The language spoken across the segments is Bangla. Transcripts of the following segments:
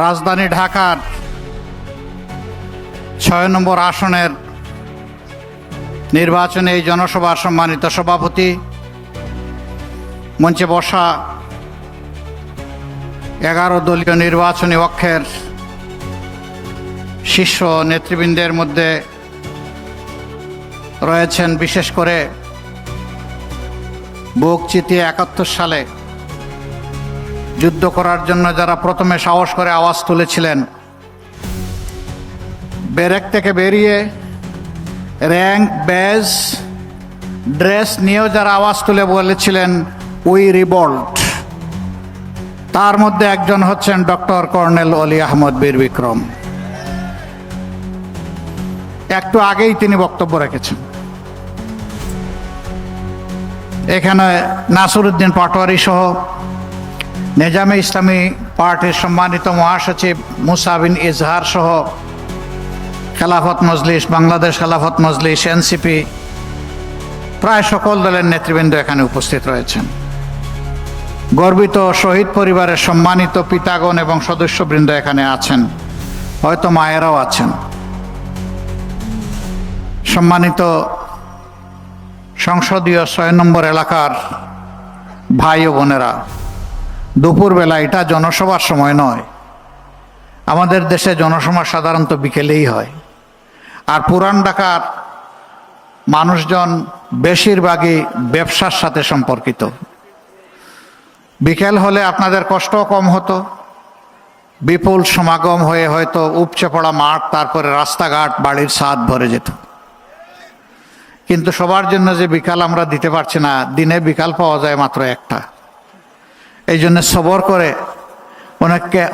রাজধানী ঢাকার ৬ নম্বর আসনের নির্বাচনে এই জনসভার সম্মানিত সভাপতি, মঞ্চে বসা 11 দলীয় নির্বাচনী অক্ষের শীর্ষ নেতৃবৃন্দের মধ্যে রয়েছেন বিশেষ করে বুক চিতিয়ে ৭১ সালে যুদ্ধ করার জন্য যারা প্রথমে সাহস করে আওয়াজ তুলেছিলেন, ব্যারেক থেকে বেরিয়ে র্যাঙ্ক ব্যাজ ড্রেস নিয়েও যারা আওয়াজ তুলে বলেছিলেন উই রিভল্ট, তার মধ্যে একজন হচ্ছেন ডক্টর কর্নেল অলি আহমদ বীর বিক্রম। একটু আগেই তিনি বক্তব্য রেখেছেন। এখানে নাসিরউদ্দিন পাটোয়ারি সহ নিজামে ইসলামী পার্টির সম্মানিত মহাসচিব মুসা বিন ইজহার সহ খেলাফত মজলিস, বাংলাদেশ খেলাফত মজলিস, এনসিপি, প্রায় সকল দলের নেতৃবৃন্দ এখানে উপস্থিত রয়েছেন। গর্বিত শহীদ পরিবারের সম্মানিত পিতাগণ এবং সদস্যবৃন্দ এখানে আছেন, হয়তো মায়েরাও আছেন। সম্মানিত সংসদীয় ৬ নম্বর এলাকার ভাই ও বোনেরা, দুপুরবেলা এটা জনসভার সময় নয়। আমাদের দেশে জনসভা সাধারণত বিকেলেই হয়, আর পুরান ঢাকার মানুষজন বেশিরভাগই ব্যবসার সাথে সম্পর্কিত। বিকেল হলে আপনাদের কষ্টও কম হতো, বিপুল সমাগম হয়ে হয়তো উপচে পড়া মাঠ, তারপরে রাস্তাঘাট, বাড়ির ছাদ ভরে যেত। কিন্তু সবার জন্য যে বিকাল আমরা দিতে পারছি না, দিনে বিকাল পাওয়া যায় মাত্র একটা। এই জন্য সবর করে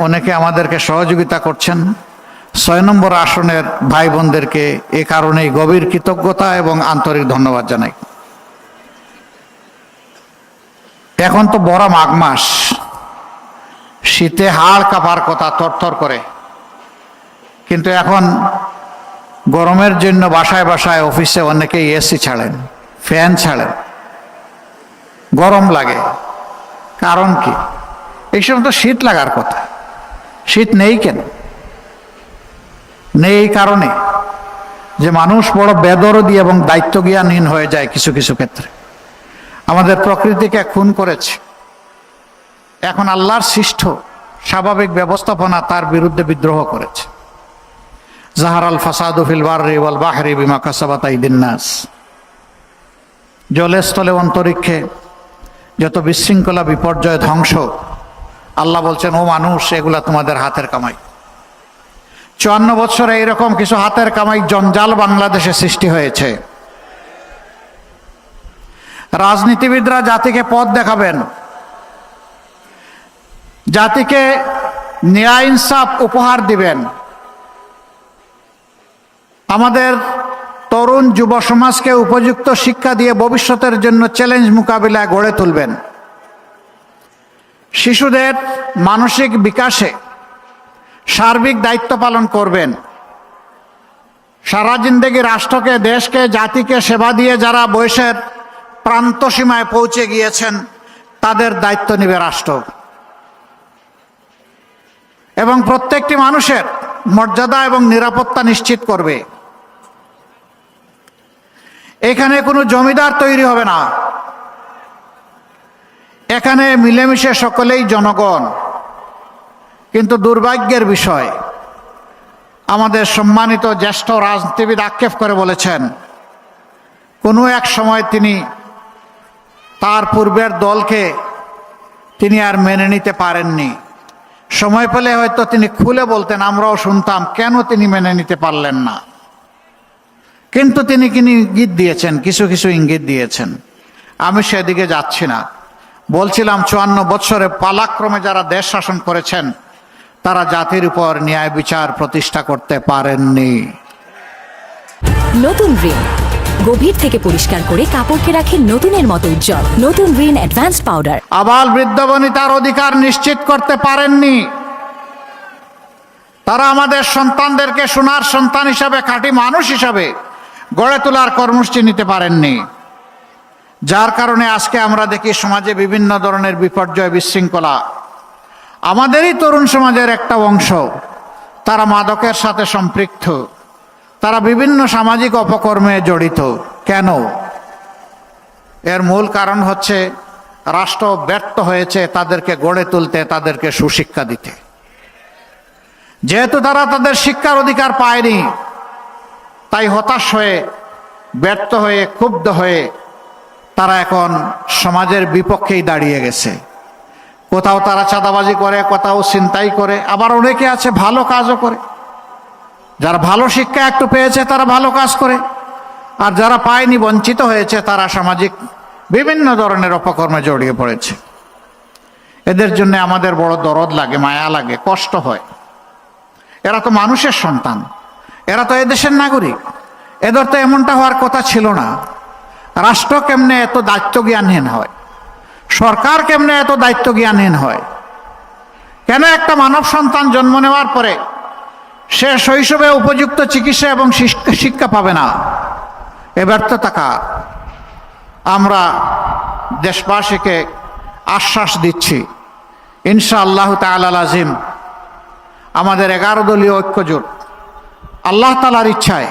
অনেকে আমাদেরকে সহযোগিতা করছেন। ৬ নম্বর আসনের ভাই বোনদেরকে এ কারণেই গভীর কৃতজ্ঞতা এবং আন্তরিক ধন্যবাদ জানাই। এখন তো বড় মাঘ মাস, শীতে হাড় কাঁপার কথা, থরথর করে। কিন্তু এখন গরমের জন্য বাসায় বাসায় অফিসে অনেকেই এসি ছাড়েন, ফ্যান ছাড়েন, গরম লাগে। কারণ কি? এই সময় তো শীত লাগার কথা, শীত নেই কেন? নেই এই কারণে যে মানুষ বড় বেদরদি এবং দায়িত্বজ্ঞানহীন হয়ে যায় কিছু কিছু ক্ষেত্রে। আমাদের প্রকৃতিকে খুন করেছে। এখন আল্লাহর সৃষ্ট স্বাভাবিক ব্যবস্থাপনা তার বিরুদ্ধে বিদ্রোহ করেছে। জাহারাল ফাসাদু ফিল বাররি ওয়াল বাহরি বিমা কাসাবাত আইদিন নাস। জলে স্থলে অন্তরিক্ষে যত বিশৃঙ্খলা, বিপর্যয়, ধ্বংস, আল্লাহ বলছেন ও মানুষ, এগুলা তোমাদের হাতের কামাই। ৫৪ বছরে এরকম কিছু হাতের কামাই জঞ্জাল বাংলাদেশে সৃষ্টি হয়েছে। রাজনীতিবিদরা জাতিকে পথ দেখাবেন, জাতিকে ন্যায় ইনসাফ উপহার দিবেন, আমাদের তরুণ যুব সমাজকে উপযুক্ত শিক্ষা দিয়ে ভবিষ্যতের জন্য চ্যালেঞ্জ মোকাবিলায় গড়ে তুলবেন। শিশুদের মানসিক বিকাশে সার্বিক দায়িত্ব পালন করবেন। সারা জিন্দেগি রাষ্ট্রকে, দেশকে, জাতিকে সেবা দিয়ে যারা বয়সের প্রান্ত সীমায় পৌঁছে গিয়েছেন, তাদের দায়িত্ব নেবে রাষ্ট্র এবং প্রত্যেকটি মানুষের মর্যাদা এবং নিরাপত্তা নিশ্চিত করবে। এখানে কোনো জমিদার তৈরি হবে না, এখানে মিলেমিশে সকলেই জনগণ। কিন্তু দুর্ভাগ্যের বিষয়, আমাদের সম্মানিত জ্যেষ্ঠ রাজনীতিবিদ আক্ষেপ করে বলেছেন, কোনো এক সময় তিনি তার পূর্বের দলকে তিনি আর মেনে নিতে পারেননি। সময় পেলে হয়তো তিনি খুলে বলতেন, আমরাও শুনতাম কেন তিনি মেনে নিতে পারলেন না। কিন্তু তিনি ইঙ্গিত দিয়েছেন, কিছু কিছু ইঙ্গিত দিয়েছেন। আমি সেদিকে যাচ্ছি না। বলছিলাম ৫৪ বছরে পালাক্রমে যারা দেশ শাসন করেছেন, তারা জাতির উপর ন্যায় বিচার প্রতিষ্ঠা করতে পারেননি। নতুন রিন গভীর থেকে পরিষ্কার করে কাপড়কে রাখে নতুনের মতো উজ্জ্বল। নতুন রিন অ্যাডভান্সড পাউডার। আবাল বৃদ্ধ বনিতার অধিকার নিশ্চিত করতে পারেননি। তারা আমাদের সন্তানদেরকে সোনার সন্তান হিসাবে, খাঁটি মানুষ হিসাবে গড়ে তোলার কর্মসূচি নিতে পারেননি। যার কারণে আজকে আমরা দেখি সমাজে বিভিন্ন ধরনের বিপর্যয়, বিশৃঙ্খলা। আমাদেরই তরুণ সমাজের একটা অংশ তারা মাদকের সাথে সম্পৃক্ত, তারা বিভিন্ন সামাজিক অপকর্মে জড়িত। কেন? এর মূল কারণ হচ্ছে রাষ্ট্র ব্যর্থ হয়েছে তাদেরকে গড়ে তুলতে, তাদেরকে সুশিক্ষা দিতে। যেহেতু তারা তাদের শিক্ষার অধিকার পায়নি, তাই হতাশ হয়ে, ব্যর্থ হয়ে, ক্ষুব্ধ হয়ে তারা এখন সমাজের বিপক্ষেই দাঁড়িয়ে গেছে। কোথাও তারা চাঁদাবাজি করে, কোথাও ছিনতাই করে, আবার অনেকে আছে ভালো কাজও করে। যারা ভালো শিক্ষা একটু পেয়েছে তারা ভালো কাজ করে, আর যারা পায়নি, বঞ্চিত হয়েছে, তারা সামাজিক বিভিন্ন ধরনের অপকর্মে জড়িয়ে পড়েছে। এদের জন্য আমাদের বড় দরদ লাগে, মায়া লাগে, কষ্ট হয়। এরা তো মানুষের সন্তান, এরা তো এদেশের নাগরিক, এদের তো এমনটা হওয়ার কথা ছিল না। রাষ্ট্র কেমনে এত দায়িত্ব জ্ঞানহীন হয়? সরকার কেমনে এত দায়িত্ব জ্ঞানহীন হয়? কেন একটা মানব সন্তান জন্ম নেওয়ার পরে সে শৈশবে উপযুক্ত চিকিৎসা এবং শিক্ষা পাবে না? এ ব্যর্থতা কার? আমরা দেশবাসীকে আশ্বাস দিচ্ছি, ইনশাআল্লাহ তাআলা আজিম আমাদের 11 দলীয় ঐক্যজোট আল্লাহ তাআলার ইচ্ছায়,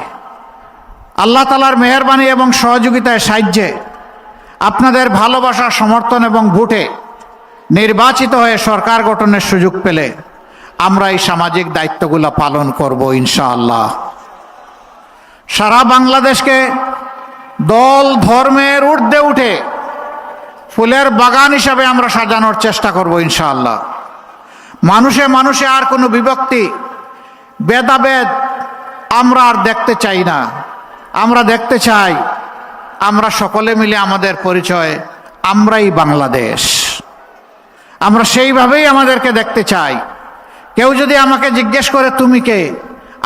আল্লাহ তাআলার মেহেরবানি এবং সহযোগিতায়, সাহায্যে, আপনাদের ভালোবাসা, সমর্থন এবং ভোটে নির্বাচিত হয়ে সরকার গঠনের সুযোগ পেলে আমরা এই সামাজিক দায়িত্বগুলো পালন করব ইনশাআল্লাহ। সারা বাংলাদেশকে দল ধর্মের ঊর্ধ্বে উঠে ফুলের বাগান হিসাবে আমরা সাজানোর চেষ্টা করব ইনশাআল্লাহ। মানুষে মানুষে আর কোনো বিভক্তি, ভেদাভেদ আমরা আর দেখতে চাই না। আমরা দেখতে চাই আমরা সকলে মিলে আমাদের পরিচয়, আমরাই বাংলাদেশ। আমরা সেইভাবেই আমাদেরকে দেখতে চাই। কেউ যদি আমাকে জিজ্ঞেস করে তুমি কে,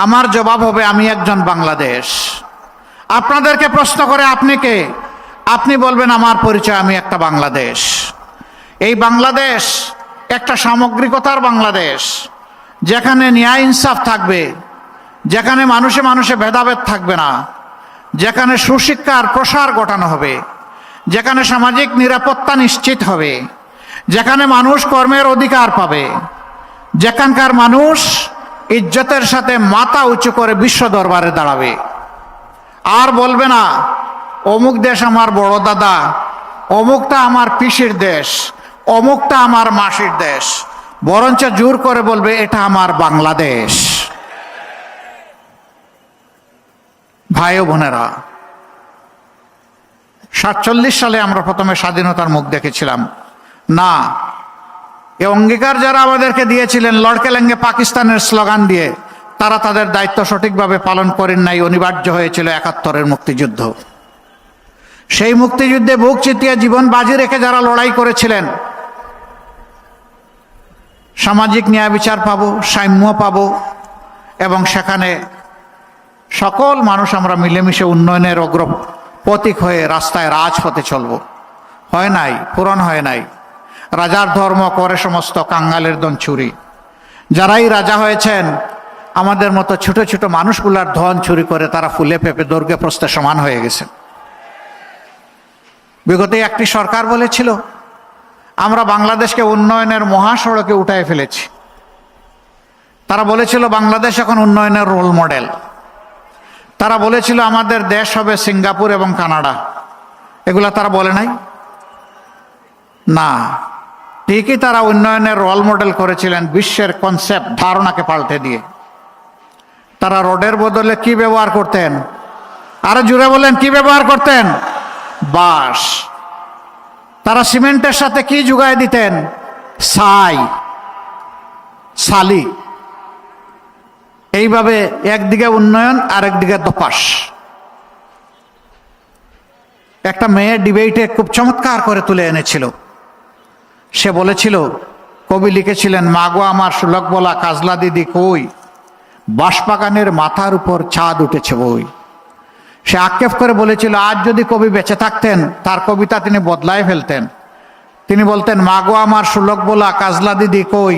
আমার জবাব হবে আমি একজন বাংলাদেশ। আপনাদেরকে প্রশ্ন করে আপনি কে, আপনি বলবেন আমার পরিচয় আমি একটা বাংলাদেশ। এই বাংলাদেশ একটা সামগ্রিকতার বাংলাদেশ, যেখানে ন্যায় ইনসাফ থাকবে, যেখানে মানুষে মানুষে ভেদাভেদ থাকবে না, যেখানে সুশিক্ষার প্রসার ঘটানো হবে, যেখানে সামাজিক নিরাপত্তা নিশ্চিত হবে, যেখানে মানুষ কর্মের অধিকার পাবে, যেখানকার মানুষ ইজ্জতের সাথে মাথা উঁচু করে বিশ্ব দরবারে দাঁড়াবে। আর বলবে না অমুক দেশ আমার বড় দাদা, অমুকটা আমার পিসির দেশ, অমুকটা আমার মাসির দেশ, বরঞ্চ জোর করে বলবে এটা আমার বাংলাদেশ। ভাই ও বোনেরা, 47 সালে আমরা প্রথমে স্বাধীনতার মুখ দেখেছিলাম না। এই অঙ্গীকার যারা আমাদেরকে দিয়েছিলেন লড়কেলেঙ্গে পাকিস্তানের স্লোগান দিয়ে, তারা তাদের দায়িত্ব সঠিকভাবে পালন করেন নাই। অনিবার্য হয়েছিল 71-এর মুক্তিযুদ্ধ। সেই মুক্তিযুদ্ধে বুক চিতিয়ে জীবন বাজি রেখে যারা লড়াই করেছিলেন, সামাজিক ন্যায় বিচার পাবো, সাম্য পাবো, এবং সেখানে সকল মানুষ আমরা মিলেমিশে উন্নয়নের অগ্রপথিক হয়ে রাস্তায় রাজপথে চলব। হয় নাই, পূরণ হয় নাই। রাজার ধর্ম করে সমস্ত কাঙ্গালের ধন চুরি। যারাই রাজা হয়েছেন আমাদের মতো ছোট ছোট মানুষগুলার ধন চুরি করে তারা ফুলে ফেপে দৈর্ঘ্যে প্রস্থে সমান হয়ে গেছে। বিগত একটি সরকার বলেছিল আমরা বাংলাদেশকে উন্নয়নের মহাসড়কে উঠায় ফেলেছি। তারা বলেছিল বাংলাদেশ এখন উন্নয়নের রোল মডেল। তারা বলেছিল আমাদের দেশ হবে সিঙ্গাপুর এবং কানাডা। এগুলা তারা বলে নাই? না, ঠিকই তারা উন্নয়নের রোল মডেল করেছিলেন বিশ্বের কনসেপ্ট, ধারণাকে পাল্টে দিয়ে। তারা রোডের বদলে কি ব্যবহার করতেন? আরো জুড়ে বলেন, কি ব্যবহার করতেন? বাঁশ। তারা সিমেন্টের সাথে কি জুগায় দিতেন? ছাই, ছালি। এইভাবে একদিকে উন্নয়ন আর একদিকে দোপাস। একটা মেয়ে ডিবেটে খুব চমৎকার করে তুলে এনেছিল। সে বলেছিল, কবি লিখেছিলেন, মাগো আমার সুলক বলা কাজলা দিদি কই, বাঁশবাগানের মাথার উপর চাঁদ উঠেছে বই। সে আক্ষেপ করে বলেছিল আজ যদি কবি বেঁচে থাকতেন তার কবিতা তিনি বদলায় ফেলতেন। তিনি বলতেন, মাগো আমার সুলক বলা কাজলা দিদি কই,